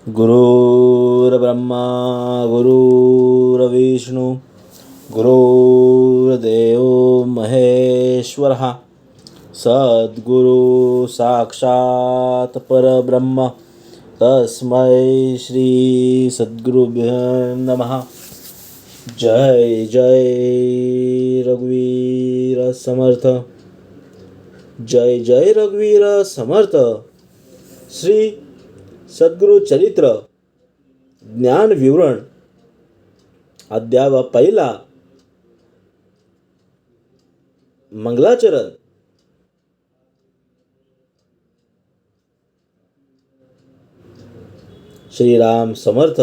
गुरुर्ब्रह्मा गुरुर्विष्णू गुरुर्देव महेश्वरः सद्गुरु साक्षात् परब्रह्म तस्मै श्री सद्गुरुभ्यो नमः। जय जय रघुवीर समर्थ, जय जय रघुवीर समर्थ। श्री सद्गुरु चरित्र ज्ञान विवरण अध्याय पहिला, मंगलाचरण। श्रीराम समर्थ।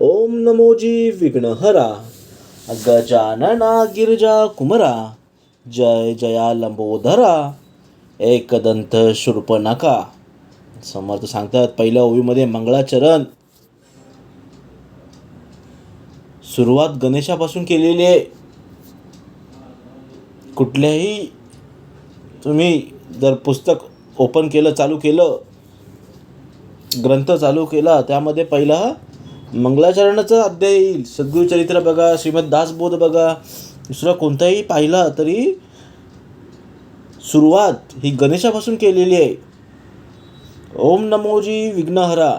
ओम नमोजी विघ्नहरा गजानना गिरिजा कुमरा, जय जया लंबोदरा एकदंत शूर्पणखा। समर्थ सांगतात पहिल्या ओवीमध्ये मंगलाचरण सुरुवात गणेशापासून केलेली आहे। कुठल्याही तुम्ही जर पुस्तक ओपन केलं, चालू केलं, ग्रंथ चालू केला, त्यामध्ये पहिला मंगलाचरणाचा अध्याय येईल। सद्गुरु चरित्र बघा, श्रीमद दासबोध बघा, दुसरा कोणताही पाहिला तरी सुरुवात ही गणेशापासून केलेली आहे। ओम नमोजी विघ्नहरा,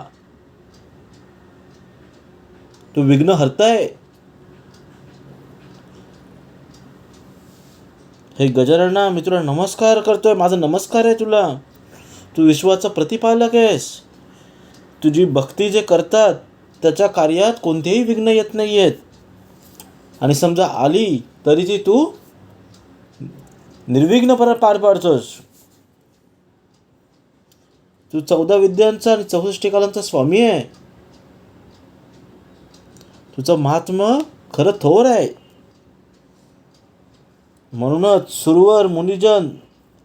तू विघ्न हरताय। हे गजानना, मी तुला नमस्कार करतोय, माझा नमस्कार आहे तुला। तू विश्वाचा प्रतिपालक आहेस। तुझी भक्ती जे करतात त्याच्या कार्यात कोणतेही विघ्न येत नाही आहेत, आणि समजा आली तरी ती तू निर्विघ्नपणे पार पाडतोस। तू 14 विद्यांचा आणि 64 कलांचा स्वामी आहे। तुझं महात्म्य खरं थोर आहे। म्हणूनच सुरवर मुनिजन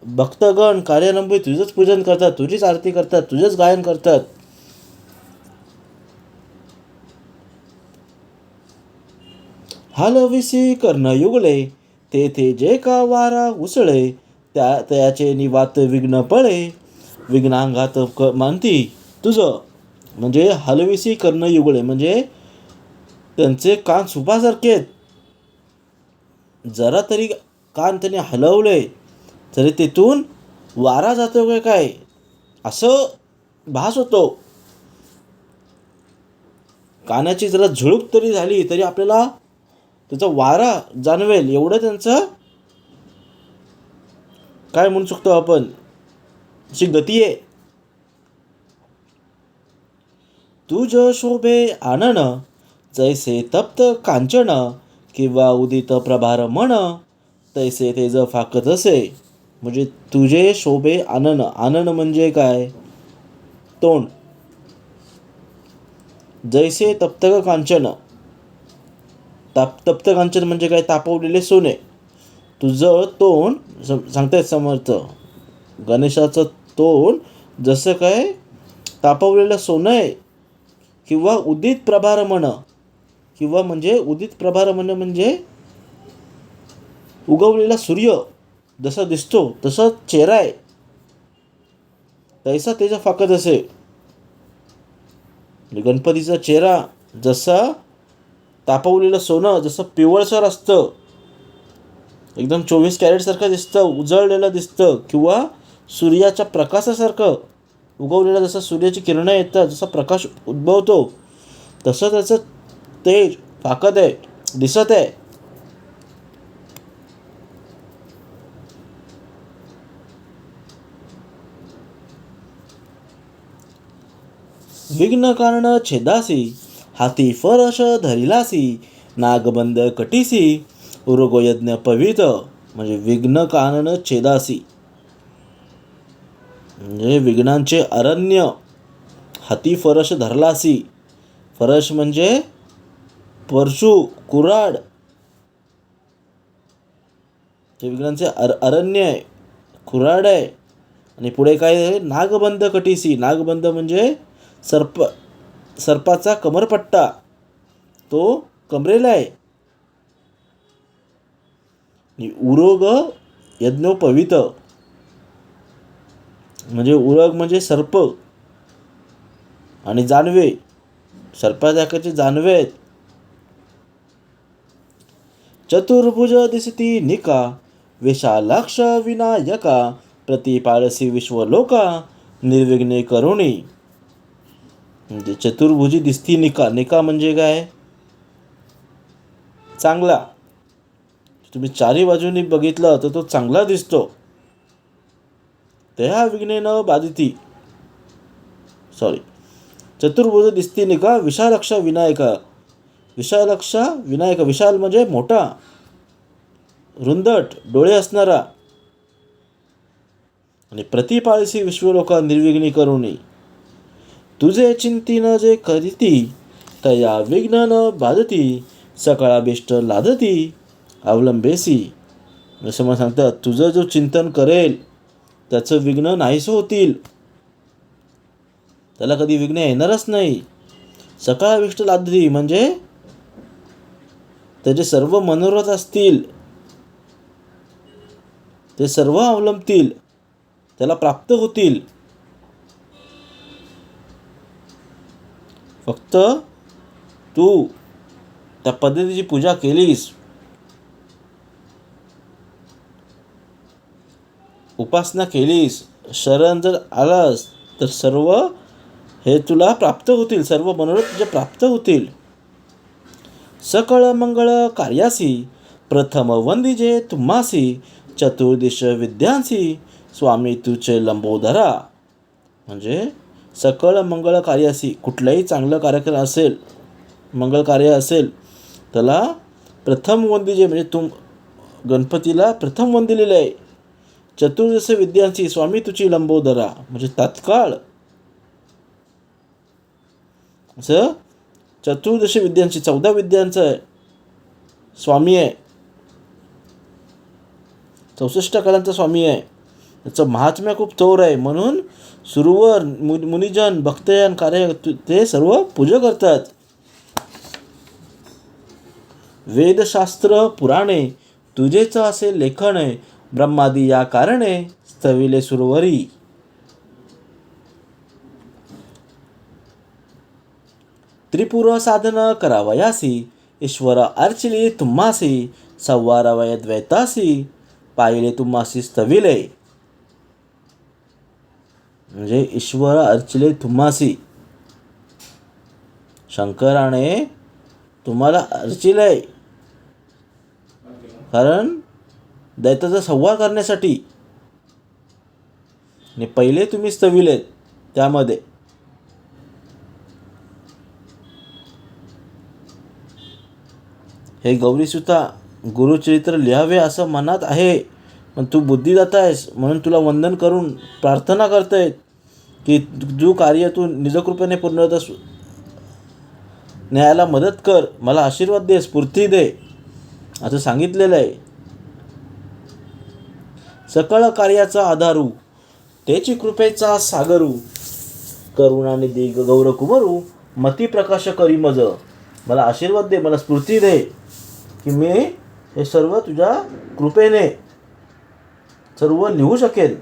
भक्तगण कार्यालंबी तुझंच पूजन करतात, तुझीच आरती करतात, तुझंच गायन करतात। हलविसी कर्ण युगले, तेथे जे का वारा उसळे, त्याचे निवात विघ्न पळे, विघ्नांघात मानती तुझं। म्हणजे हलविसी कर्ण युगळे म्हणजे त्यांचे कान सुपासारखे आहेत। जरा तरी कान त्याने हलवले तरी तिथून वारा जातो काय असं भास होतो। कानाची जरा झुळूक तरी झाली तरी आपल्याला त्याचा वारा जाणवेल, एवढं त्यांचं काय म्हणू शकतो आपण, अशी गती आहे। तुझ शोभे आनन, जैसे तप्त कांचन, किंवा उदित प्रभार म्हण, तैसे तेज फाकत असे। म्हणजे तुझे शोभे आनन, आनन म्हणजे काय, तोंड। जैसे तप्त कांचन, तप्त कांचन म्हणजे काय, तापवलेले सोने। तुझं तोंड सांगतायत समर्थ, गणेशाचं तोंड जसं काय तापवलेलं सोनं आहे। किंवा उदित प्रभार म्हण, किंवा म्हणजे उदित प्रभार म्हण म्हणजे उगवलेला सूर्य जसा दिसतो तसा चेहरा आहे, तैसा त्याचा फाकत असे। गणपतीचा चेहरा जसा तापवलेलं सोनं जसं पिवळसर असतं, एकदम 24 कॅरेट सारखं दिसतं, उजळलेलं दिसतं, किंवा सूर्याच्या प्रकाशासारखं उगवलेला जसं सूर्याची किरणं येतात, जसा प्रकाश उद्भवतो तसं त्याचं तेज फाकत आहे, दिसत आहे। विघ्न कारण छेदासी, हाती फरश धरिलासी, नागबंद कटीसी, उरगोयज्ञ पवित। म्हणजे विघ्न कारण छेदासी म्हणजे विघ्नांचे अरण्य, हाती फरश धरलासी, फरश म्हणजे परशु, कुऱ्हाड, ते विघ्नांचे अरण्य आहे, कुऱ्हाड आहे। आणि पुढे काय आहे, नागबंद कटीसी, नागबंद म्हणजे सर्पाचा कमरपट्टा, तो कमरेला आहे। उरोग यज्ञोपवीत म्हणजे उरग म्हणजे सर्प, आणि जानवे, सर्पाच्या आकाराचे जानवे आहेत. चतुर्भुज दिसती निका, विशालाक्ष विनायका, प्रतिपाळसी विश्वलोका, निर्विघ्ने करुणी. म्हणजे चतुर्भुजी दिसती निका. निका म्हणजे काय? चांगला. तुम्ही चारी बाजूनी बघितलं तर तो चांगला दिसतो. त्या विघ्ने न बाधिती, चतुर्भुज दिसती निका, विशालक्ष विनायका. विशालक्ष विनायका, विशाल म्हणजे मोठा, रुंदट डोळे असणारा. आणि प्रतिपाळसी विश्वलोका, निर्विघ्नी करुणी. तुझे चिंतीन जे करीती, तया विघ्न न बाधती, सकळाभीष्ट लादती अवलंबेसी. जसं मला सांगतात, तुझं जो चिंतन करेल त्याचं विघ्न नाहीसं होतील, त्याला कधी विघ्न येणारच नाही. सकळाभीष्ट लादती म्हणजे त्याचे सर्व मनोरथ असतील ते सर्व अवलंबतील, त्याला प्राप्त होतील. फक्त तू त्या पद्धतीची पूजा केलीस, उपासना केलीस, शरण जर आलास तर सर्व हे तुला प्राप्त होतील, सर्व मनोरथ तुझे प्राप्त होतील. सकळ मंगळ कार्यासी, प्रथम वंदिजे तुम्हासी, चतुर्दिश विद्यांसी, स्वामी तुझे लंबोदरा. म्हणजे सकळ मंगळ कार्यासी, कुठलाही चांगलं कार्यक्रम असेल, मंगळ कार्य असेल, त्याला प्रथम वंदिजे म्हणजे गणपतीला प्रथम वंदिलेलं आहे. चतुर्दश विद्यांची, स्वामी तुझी लंबोदरा म्हणजे तात्काळ. असं चतुर्दश विद्यांची, 14 विद्यांचा आहे स्वामी आहे, 64 कलांचा स्वामी आहे. त्याचं महात्म्य खूप थोर आहे. म्हणून सुरवर मुनिजन भक्तजन कार्य ते सर्व पूजा करतात. वेदशास्त्र पुराणे तुझेच असे लेखन, ब्रह्मादी या कारणे स्तविले सुरवरी. त्रिपुर साधन करावयासी, ईश्वर अर्चिले तुम्हासी, संवारावय द्वैतासी, पाहिले तुम्हासी स्तविले. म्हणजे ईश्वर अर्चिले तुम्हासी, शंकराने तुम्हाला अर्चिलंय, कारण दैत्याचा संहार करण्यासाठी. आणि पहिले तुम्ही स्तविलेत त्यामध्ये. हे गौरीसुता गुरुचरित्र लिहावे असं मनात आहे, पण तू बुद्धिदाता आहेस म्हणून तुला वंदन करून प्रार्थना करतायत की जो कार्य तू निजकृपेने पूर्णतः न्यायाला मदत कर, मला आशीर्वाद दे, स्फूर्ती दे, असं सांगितलेलं आहे. सकळ कार्याचा आधारू, तेची कृपेचा सागरू, करुणानिधी गौर कुमरू, मती प्रकाश करी मज. मला आशीर्वाद दे, मला स्फूर्ती दे की मी हे सर्व तुझ्या कृपेने सर्व लिहू शकेल.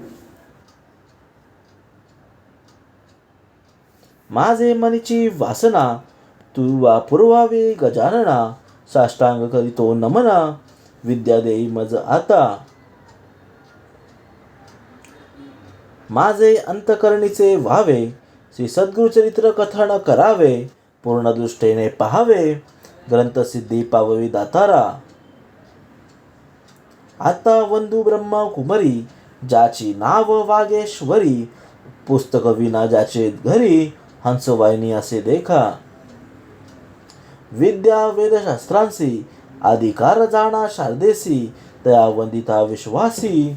माझे मनीची वासना, तू पुरवावे गजानना, साष्टांग करीतो नमना, विद्या देई मज आता. माझे अंतकरणीचे व्हावे, श्री सद्गुरुचरित्र कथन करावे, पूर्ण दृष्टीने पहावे, ग्रंथसिद्धी पाववी दातारा. आता वंदू ब्रह्मा कुमरी, ज्याची नाव वागेश्वरी, पुस्तक विना ज्याचे घरी, हंसवाहिनी असे देखा. विद्या वेदशास्त्रांसी, अधिकार जाणा शारदेसी, तया वंदिता विश्वासी,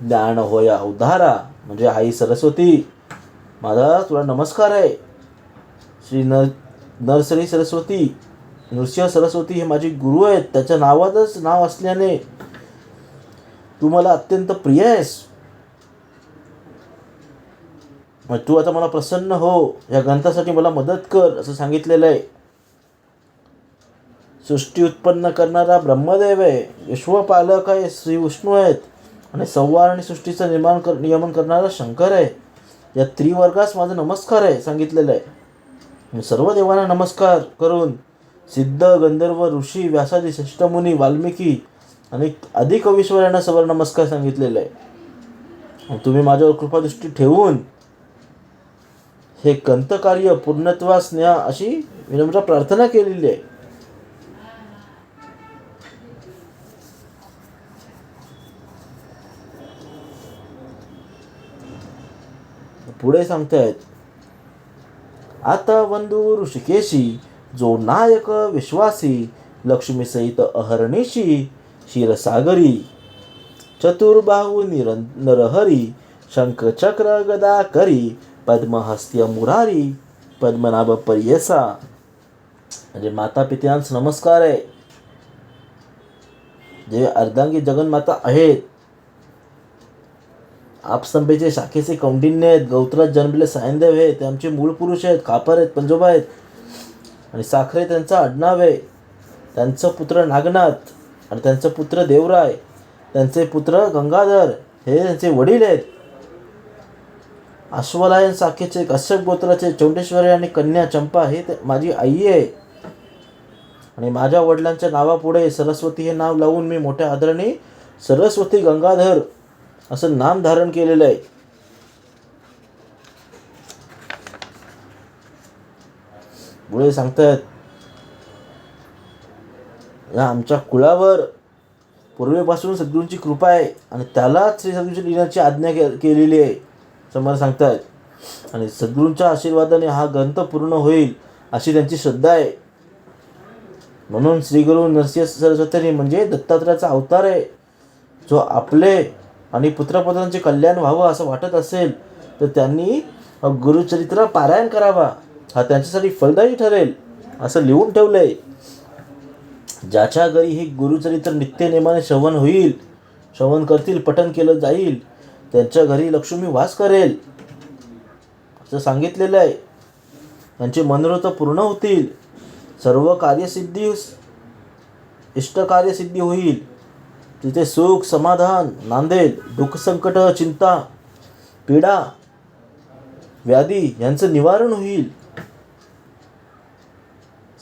ज्ञान होया उद्धारा. म्हणजे आई सरस्वती, माझा तुला नमस्कार आहे. श्री नरसरी सरस्वती, नृसिंह सरस्वती हे माझे गुरु आहेत. त्याच्या नावातच नाव असल्याने तू मला अत्यंत प्रिय आहेस. मग तू आता मला प्रसन्न हो, या ग्रंथासाठी मला मदत कर असं सांगितलेलं आहे. सृष्टी उत्पन्न करणारा ब्रह्मदेव आहे, विश्वपालक आहे श्री विष्णू आहेत, आणि संवार आणि सृष्टीचं नियमन करणारा शंकर आहे. या त्रिवर्गास माझा नमस्कार आहे सांगितलेलं आहे. सर्व देवांना नमस्कार करून सिद्ध, गंधर्व, ऋषी, व्यासादी, श्रेष्ठमुनी, वाल्मिकी आणि आदी कवीश्वरांना सर्व नमस्कार सांगितलेला आहे. तुम्ही माझ्यावर कृपादृष्टी ठेवून हे कंतकार्य पूर्णत्वास न्या अशी विनम्र प्रार्थना केलेली आहे. पुढे सांगतायत, आता वंदू ऋषिकेशी जो नायक विश्वासी, लक्ष्मी सहित अहर्निशी, क्षीरसागरी, चतुर्बाहू नरहरी, शंख चक्र गदा करी, पद्महस्त्य मुरारी, पद्मनाभ पर्यसा. म्हणजे माता पित्यांस नमस्कार आहे, जे अर्धांगी जगन्माता आहेत. आपस्तंभेचे शाखेचे कौंडिन्य आहेत, गौत्रात जन्मलेले सायनदेव आहेत, ते आमचे मूळ पुरुष आहेत, खापर आहेत, पंजोबा आहेत. आणि साखरे त्यांचा आडनाव आहे. त्यांचं पुत्र नागनाथ आणि त्यांचं पुत्र देवराय, त्यांचे पुत्र गंगाधर हे त्यांचे वडील आहेत. अश्वलायन शाखेचे कश्यप गोत्राचे चौंडेश्वरी आणि कन्या चंपा हे माझी आई आहे. आणि माझ्या वडिलांच्या नावापुढे सरस्वती हे नाव लावून मी मोठ्या आदराने सरस्वती गंगाधर असं नाम धारण केलेलं आहे. पुढे सांगतात, या आमच्या कुळावर पूर्वीपासून सद्गुरूंची कृपा आहे आणि त्यालाच श्री सद्गुरूंची लिहिण्याची आज्ञा केलेली आहे असं मला सांगतात. आणि सद्गुरूंच्या आशीर्वादाने हा ग्रंथ पूर्ण होईल अशी त्यांची श्रद्धा आहे. म्हणून श्रीगुरु नरसिंह सरस्वती म्हणजे दत्तात्रयाचा अवतार आहे. जो आपले आणि पुत्रपुत्रांचे कल्याण व्हावं असं वाटत असेल तर त्यांनी गुरुचरित्र पारायण करावा, हा त्यांच्यासाठी फलदायी ठरेल असं लिहून ठेवलं आहे. ज्याच्या घरी हे गुरुचरित्र नित्यनेमाने श्रवण करतील, पठण केलं जाईल, त्यांच्या घरी लक्ष्मी वास करेल असं सांगितलेलं आहे. त्यांचे मनोरथ पूर्ण होतील, सर्व कार्यसिद्धी, इष्टकार्यसिद्धी होईल. तिथे सुख समाधान नांदेल. दुःख संकट चिंता पीडा व्याधी यांचं निवारण होईल.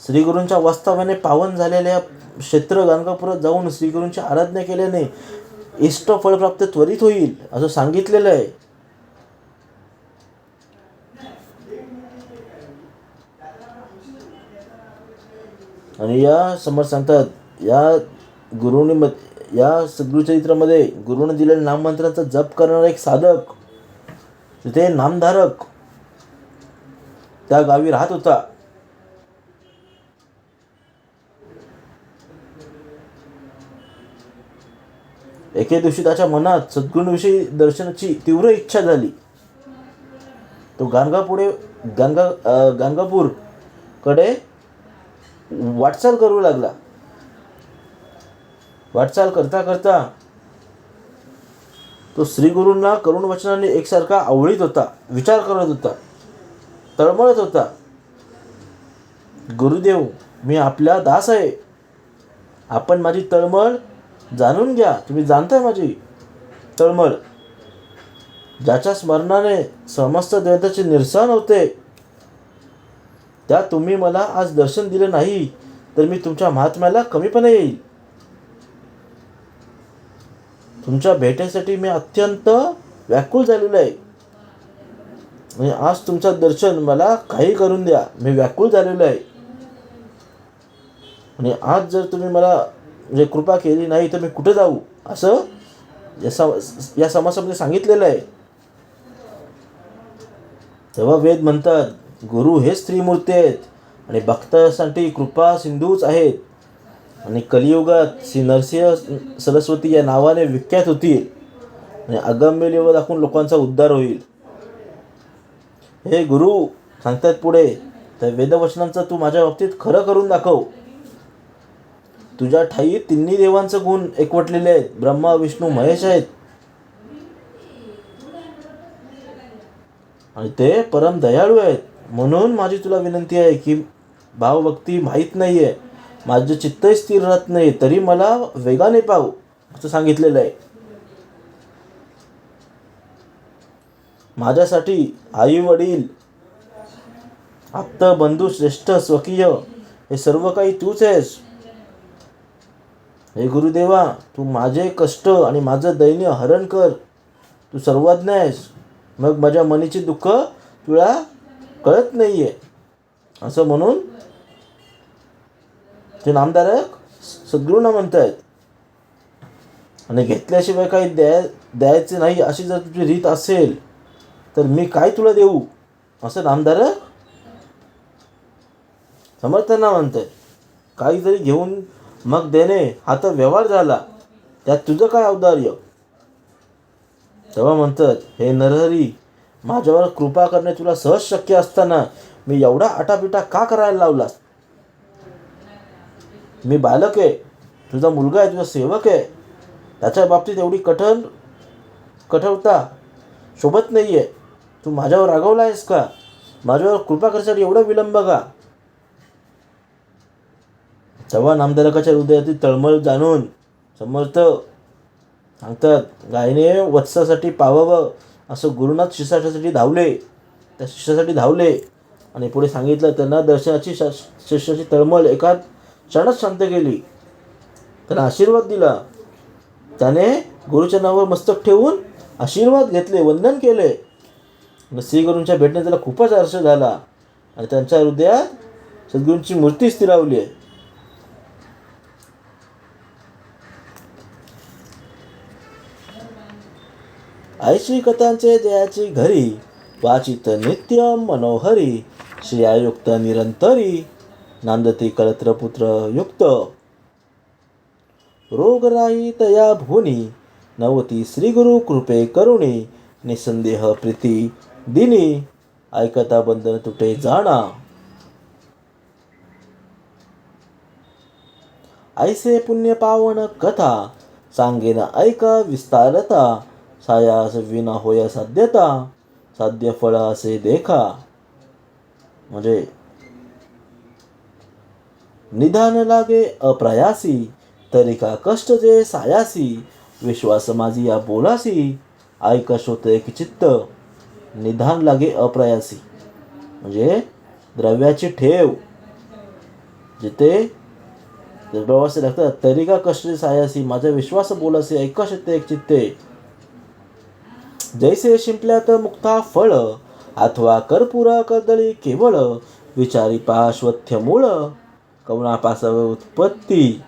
श्रीगुरूंच्या वास्तव्याने पावन झालेल्या क्षेत्र गाणगापुरात जाऊन श्रीगुरूंची आराधना केल्याने इष्ट फळप्राप्त त्वरित होईल असं सांगितलेलं आहे. आणि या समर्थ सांगतात, या सद्गुरुचरित्रामध्ये गुरुने दिलेल्या नाममंत्रांचा जप करणारा एक साधक, तिथे नामधारक त्या गावी राहत होता. एके दिवशी त्याच्या मनात सद्गुरूंविषयी दर्शनाची तीव्र इच्छा झाली. तो गाणगापूर कडे वाटचाल करू लागला. वाटचाल करता करता तो श्रीगुरूंना करुण वचनाने एकसारखा आवळीत होता, विचार करत होता, तळमळत होता. गुरुदेव, मी आपला दास आहे, आपण माझी तळमळ जाणून घ्या. तुम्ही जाणताय माझी तळमळ. ज्याच्या स्मरणाने समस्त द्वैताचे निरसन होते, त्या तुम्ही मला आज दर्शन दिले नाही तर मी तुमच्या महात्म्याला कमीपणा येईल. तुमच्या भेटीसाठी मी अत्यंत व्याकुळ झालेलो आहे. म्हणजे आज तुमचं दर्शन मला काही करून द्या, मी व्याकुळ झालेलो आहे. आणि आज जर तुम्ही मला म्हणजे कृपा केली नाही तर मी कुठे जाऊ असं या समासामध्ये सांगितलेलं आहे. तेव्हा वेद म्हणतात, गुरु हे स्त्रीमूर्ती आहेत आणि भक्तांसाठी कृपा सिंधूच आहेत. आणि कलियुगात श्री नरसिंह सरस्वती या नावाने विख्यात होतील आणि अगम्य लीला दाखवून लोकांचा उद्धार होईल. हे गुरु सांगतात पुढे, त्या वेदवचनांचं तू माझ्या बाबतीत खरं करून दाखव. तुझ्या ठाई तिन्ही देवांचं गुण एकवटलेले आहेत, ब्रह्मा विष्णू महेश आहेत आणि ते परम दयाळू आहेत. म्हणून माझी तुला विनंती आहे की भावभक्ती माहीत नाही आहे, माझं चित्तही स्थिर राहत नाही, तरी मला वेगाने पाहू असं सांगितलेलं आहे. माझ्यासाठी आई वडील, आप्त बंधू, श्रेष्ठ, स्वकीय हे सर्व काही तूच आहेस. हे गुरुदेवा, तू माझे कष्ट आणि माझं दैन्य हरण कर. तू सर्वज्ञ आहेस. मग माझ्या मनीची दुःख तुला कळत नाहीये. असं म्हणून ते नामधारक सद्गुरूंना म्हणतायत. आणि घेतल्याशिवाय काही द्यायचे नाही अशी जर तुझी रीत असेल तर मी काय तुला देऊ, असं नामधारक समर्थांना म्हणतायत. काहीतरी घेऊन मग देणे हा तर व्यवहार झाला, त्यात तुझं काय औदार्य. तेव्हा म्हणतात, हे नरहरी, माझ्यावर कृपा करणे तुला सहज शक्य असताना मी एवढा आटापिटा का करायला लावलास. मी बालक आहे, तुझा मुलगा आहे, तुझा सेवक आहे. त्याच्या बाबतीत एवढी कठोरता शोभत नाहीये. तू माझ्यावर रागवला आहेस का? माझ्यावर कृपा करण्यासाठी एवढा विलंब का? तेव्हा नामधारकाच्या हृदयातील तळमळ जाणून समर्थ सांगतात, गायने वत्सासाठी पावावं असं गुरुनाथ शिष्यासाठी धावले. त्या शिष्यासाठी धावले आणि पुढे सांगितलं, त्यांना दर्शनाची शिष्याची तळमळ एका क्षणात शांत केली. त्यांना आशीर्वाद दिला. त्याने गुरुचरणावर मस्तक ठेवून आशीर्वाद घेतले, वंदन केले. श्रीगुरूंच्या भेटणे त्याला खूपच हर्ष झाला आणि त्यांच्या हृदयात सद्गुरूंची मूर्ती स्थिरावली आहे. ऐशी कथांचे जयाची घरी, वाचित नित्य मनोहरी. श्रियायुक्त निरंतरी, नांदती कळत्र पुत्र युक्त. रोगराही तया भुनी, नवती श्रीगुरु कृपे करुणी. निसंदेह प्रीती दिनी, ऐकता बंधन तुटे जाणा. ऐसे पुण्य पावन कथा, सांगेन ऐका विस्तारता. सायास विना होय साध्यता, साध्य फळ असे देखा. म्हणजे निधान लागे अप्रयासी, तरी का कष्ट जे सायासी. विश्वास माझी या बोलासी, ऐक शोत एक चित्त. निधान लागे अप्रयासी म्हणजे द्रव्याची ठेव जिथे प्रवासी लागतात. तरी का कष्ट जे सायासी, माझा विश्वास बोलासी. ऐक शोत एक चित्ते. जैसे शिंपल्यात मुक्ता फळ, अथवा कर्पूरा कर्दळी केवळ. विचारी पाश्वत्य मूळ, कवनापासव उत्पत्ती.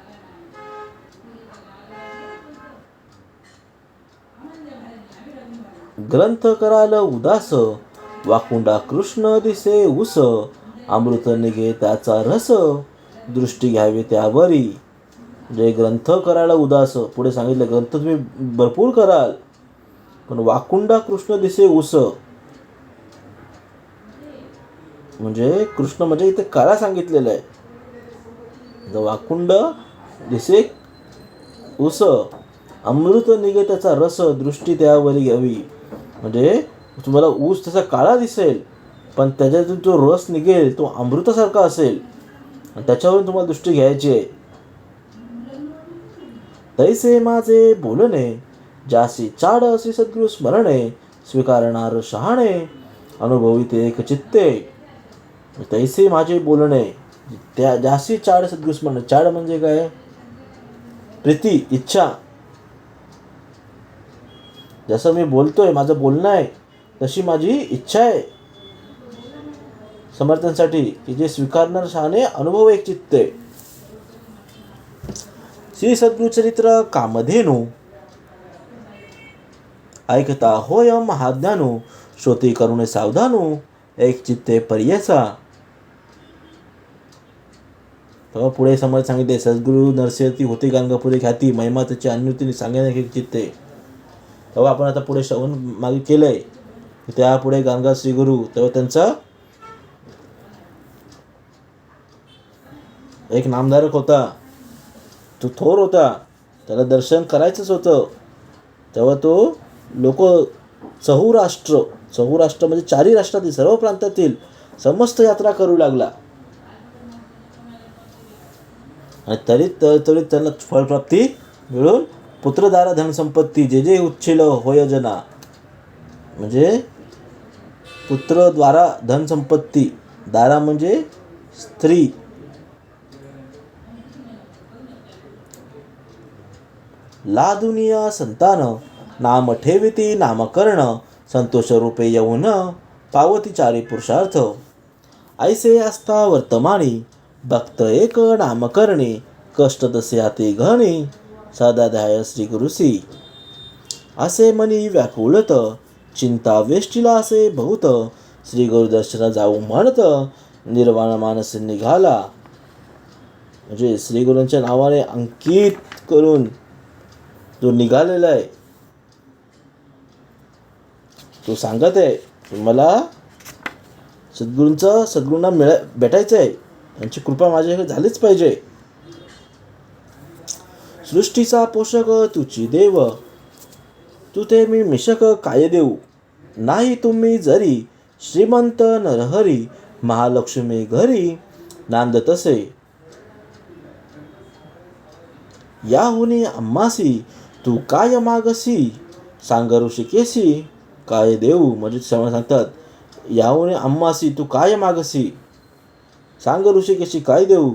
ग्रंथ कराल उदास, वाकुंडा कृष्ण दिसे उस. अमृत निघे त्याचा रस, दृष्टी घ्यावी त्यावरी. म्हणजे ग्रंथ करायला उदास, पुढे सांगितलं ग्रंथ तुम्ही भरपूर कराल, पण वाकुंडा कृष्ण दिसे उस. म्हणजे कृष्ण म्हणजे इथे काळा सांगितलेलं आहे. वाकुंड दिसे उस, अमृत निघे त्याचा रस, दृष्टी त्यावरी घ्यावी. म्हणजे तुम्हाला ऊस त्याचा काळा दिसेल, पण त्याच्यातून जो रस निघेल तो अमृतासारखा असेल आणि त्याच्यावरून तुम्हाला दृष्टी घ्यायची आहे. तैसे माझे बोलणे, जासी चाड असे सद्गुरु स्मरणे. स्वीकारणार शहाणे, अनुभविते एक चित्ते. तैसे माझे बोलणे, त्या जासी चाड सद्गुरु स्मरणे. चाड म्हणजे काय? प्रीती, इच्छा. जसं मी बोलतोय, माझं बोलणं आहे, तशी माझी इच्छा आहे समर्थांसाठी की जे स्वीकारणार शहाणे, अनुभव एक चित्ते. श्री सद्गुरु चरित्र कामधेनू, ऐकता होय महाज्ञानू. श्रोती करुणे सावधानू, एक चित्ते पर्यसा. तेव्हा पुढे समज सांगितले, सद्गुरु नरसिंहती होती गाणगापुरी ख्याती. महिमा त्याची अन्युती सांगण्यात एक चित्ते. तेव्हा आपण आता पुढे श्रवण मागे केलंय, त्या पुढे गाणगा श्रीगुरु. तेव्हा त्यांचा एक नामधारक होता, तो थोर होता, त्याला दर्शन करायचंच होतं. तेव्हा तो लोक चहुराष्ट्र म्हणजे चारी राष्ट्रातील सर्व प्रांतातील समस्त यात्रा करू लागला. आणि तरी त्यांना फळप्राप्ती मिळून पुत्रदारा धनसंपत्ती जे जे उच्छिल होय जना. म्हणजे पुत्र द्वारा धनसंपत्ती. दारा म्हणजे स्त्री. लादुनिया संतान नाम ठेविती नामकर्ण संतोष रूपे येऊन पावती चारी पुरुषार्थ. ऐसे असता वर्तमानी भक्त एक नामकरणी कष्ट तसे हाती घणी सदा ध्याय श्री गुरुसी. असे मनी व्याकुळत चिंता वेष्टीला असे बहुत श्री गुरुदर्शन जाऊ म्हणत निर्वाण मानस निघाला. म्हणजे श्री गुरूंच्या नावाने अंकित करून जो निघालेला आहे तो सांगत आहे मला सद्गुरूंना भेटायचं आहे. यांची कृपा माझ्याकडे झालीच पाहिजे. सृष्टीचा पोषक तुची देव तू ते मी मिशक काय देऊ. नाही तुम्ही जरी श्रीमंत नरहरी महालक्ष्मी घरी नांद तसे. याहुनी आम्हासी तू काय मागसी सांग ऋषिकेशी काय देऊ. म्हणजे सांगतात याहुनी आम्हासी तू काय मागसी सांग ऋषिकेशी काय देऊ.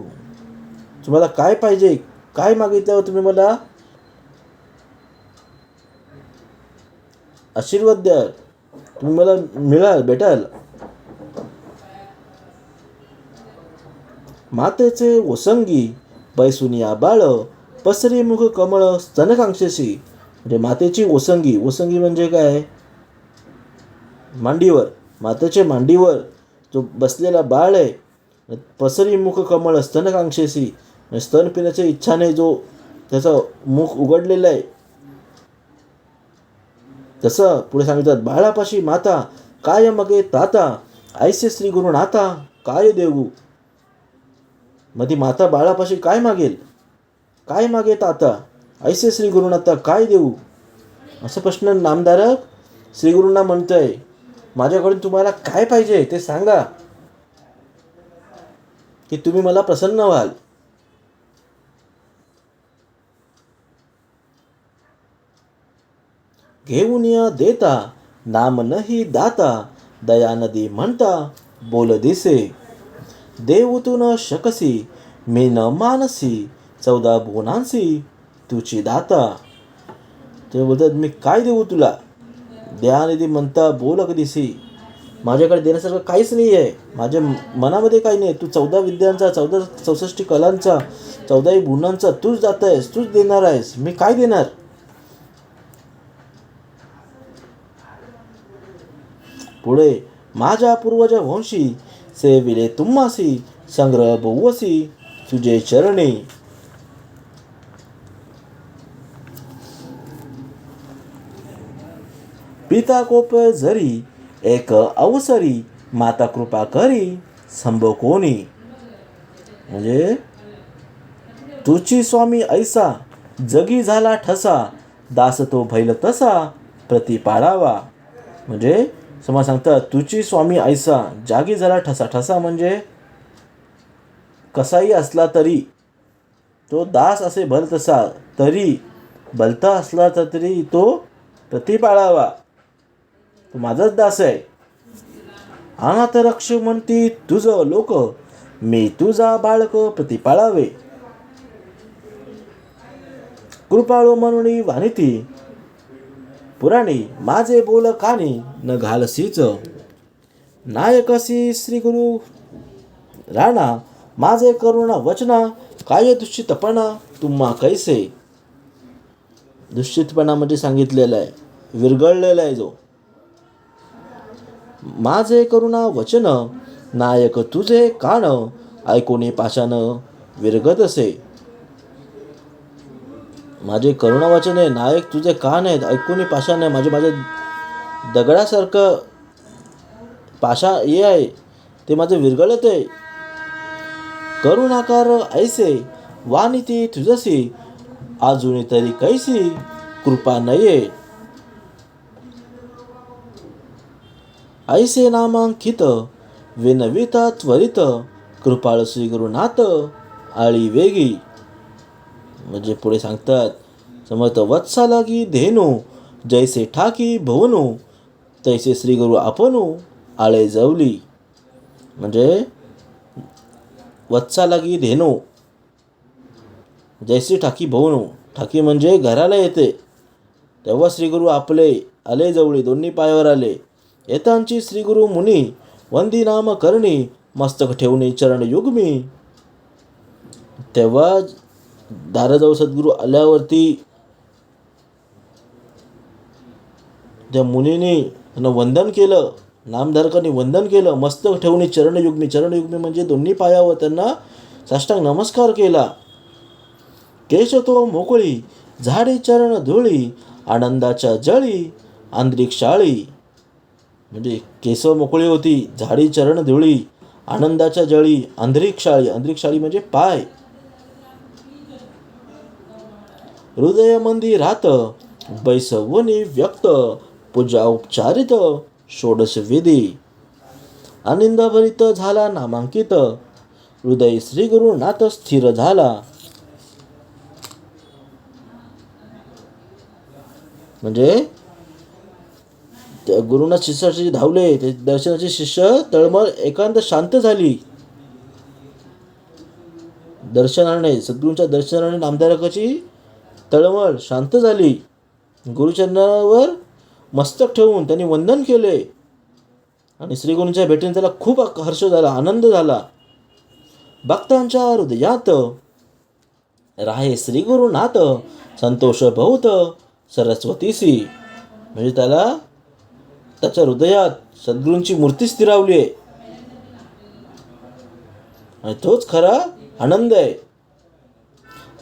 तुम्हाला काय पाहिजे, काय मागितल्यावर तुम्ही मला आशीर्वाद द्याल, तुम्ही मला भेटाल. मातेचे ओसंगी बैसुनिया बाळ पसरी मुख कमळ स्तनकांक्षेशी. म्हणजे मातेची ओसंगी. ओसंगी म्हणजे काय, मांडीवर, मातेच्या मांडीवर जो बसलेला बाळ आहे. पसरी मुख कमळ स्तनकांक्षेशी, स्तन पिण्याच्या इच्छाने जो त्याचं मुख उघडलेलं आहे. तसं पुढे सांगितलं बाळापाशी माता काय मगे ताता ऐसे श्री गुरुनाथा काय देऊ. मग ती माता बाळापाशी काय मागेल, काय मागे ताता ऐसे श्री गुरुनाथा काय देऊ. असं प्रश्न नामधारक श्री गुरूंना म्हणतोय. माझ्याकडून तुम्हाला काय पाहिजे ते सांगा की तुम्ही मला प्रसन्न व्हाल. घेऊन या देता नाम नाही दाता दया नदी म्हणता बोल दिसे. देऊ तू न शकसी मी न मानसी 14 भुवनांसी तुची दाता. ते बोलतात मी काय देऊ तुला, दयानिधी म्हणता बोल दिसी. माझ्याकडे देण्यासारखं काहीच नाही आहे, माझ्या मनामध्ये काही नाही. तू 14 विद्यांचा 64 कलांचा 14 भुवनांचा तूच दाता आहेस, तूच देणार आहेस. मी काय देणार. पुढे माझ्या पूर्वज वंशी सेविले तुम्हासी संग्रह बहुवसी तुझे चरणी. पिता कोप जरी एक अवसरी माता कृपा करी संभव कोणी. म्हणजे तुची स्वामी ऐसा जगी झाला ठसा दास तो भैल तसा प्रति पाळावा. म्हणजे समाज सांगतात तुची स्वामी ऐसा जागी झाला ठसा. ठसा म्हणजे कसाही असला तरी तो दास असे भल तसा, तरी भलता असला तरी तो प्रति पाळावा. तो माझाच दास आहे. अनाथ रक्ष म्हणती तुझ लोक मी तुझा बाळक प्रति पाळावे. कृपाळू म्हणून वानिती पुराणी माझे बोल कानी न घालसीच. नायकसी श्री गुरु राणा माझे करुणा वचना काय दुष्टितपणा तुम्हा कैसे. दुष्टितपणा म्हणजे सांगितलेला आहे, विरघळलेला आहे जो. माझे करुणा वचन नायक तुझे कान ऐकोनी पाशान विरगत असे. माझे करुणा वचन आहे, नायक तुझे कान आहेत, ऐकोनी पाशान आहे. माझ्या दगडासारखं पाशा हे आहे ते माझं विरघळत आहे. करुणाकार ऐसे वानिती तुझसी अजून तरी कैसी कृपा नये. ऐसे नामांकित विनविता त्वरित कृपाळ श्री गुरुनाथ आळी वेगी. म्हणजे पुढे सांगतात समर्थ वत्सा लागी धेनू जैसे ठाकी भवनू तैसे श्री गुरु आपणू आळे जवली म्हणजे वत्सा लागी धेनो, जैसी ठाकी भवनो, ठाकी म्हणजे घराला येते तेव्हा श्रीगुरु आपले आले जवळी, दोन्ही पायावर आले. येतांची श्रीगुरु मुनी वंदी नाम करणी, मस्तक ठेवणे चरण युग्मी. तेव्हा दाराजवळ सद्गुरू आल्यावरती त्या मुनीने त्यांना वंदन केलं, नामधारकांनी वंदन केलं. मस्तक ठेवणे चरणयुग्मी, चरणयुग्मी म्हणजे दोन्ही पायावर त्यांना साष्टांग नमस्कार केला. केश तो मोकळी झाडी चरण धुळी, आनंदाच्या जळी आंध्रिक्षाळी म्हणजे केसव मोकळी होती, झाडी चरण धुळी, आनंदाच्या जळी आंध्रिक्षाळी, आंध्रिक्षाळी म्हणजे पाय. हृदय मंदी रात बैसवनी व्यक्त, पूजा उपचारित षोडश विधी. आनंदभरित झाला नामांकित, हृदय श्री गुरुनाथ स्थिर झाला. म्हणजे त्या गुरुनाथ शिष्याशी धावले, ते दर्शनाचे शिष्य तळमळ एकांत शांत झाली. दर्शनाने, सद्गुरूंच्या दर्शनाने नामधारकाची तळमळ शांत झाली. गुरुचरणावर मस्तक ठेवून त्यांनी वंदन केले आणि श्रीगुरूंच्या भेटीने त्याला खूप हर्ष झाला, आनंद झाला. भक्तांच्या हृदयात राहे श्री गुरुनाथ, संतोष बहुत सरस्वतीसी म्हणजे त्याला त्याच्या हृदयात सद्गुरूंची मूर्ती स्थिरावली आहे आणि तोच खरा आनंद आहे.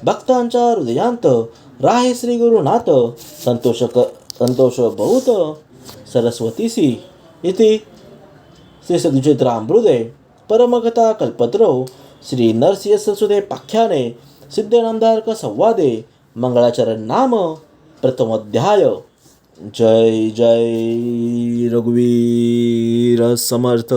भक्तांच्या हृदयांत राहे श्री गुरुनाथ, संतोष बहुत सरस्वतीसी. इति श्री सद्गुरुचरित्रामृते परमकथा कल्पतरो श्री नरसिंह सरस्वते पाख्याने सिद्ध नामधारक संवादे मंगलाचरण नाम प्रथमोध्याय. जय जय रघुवीर समर्थ.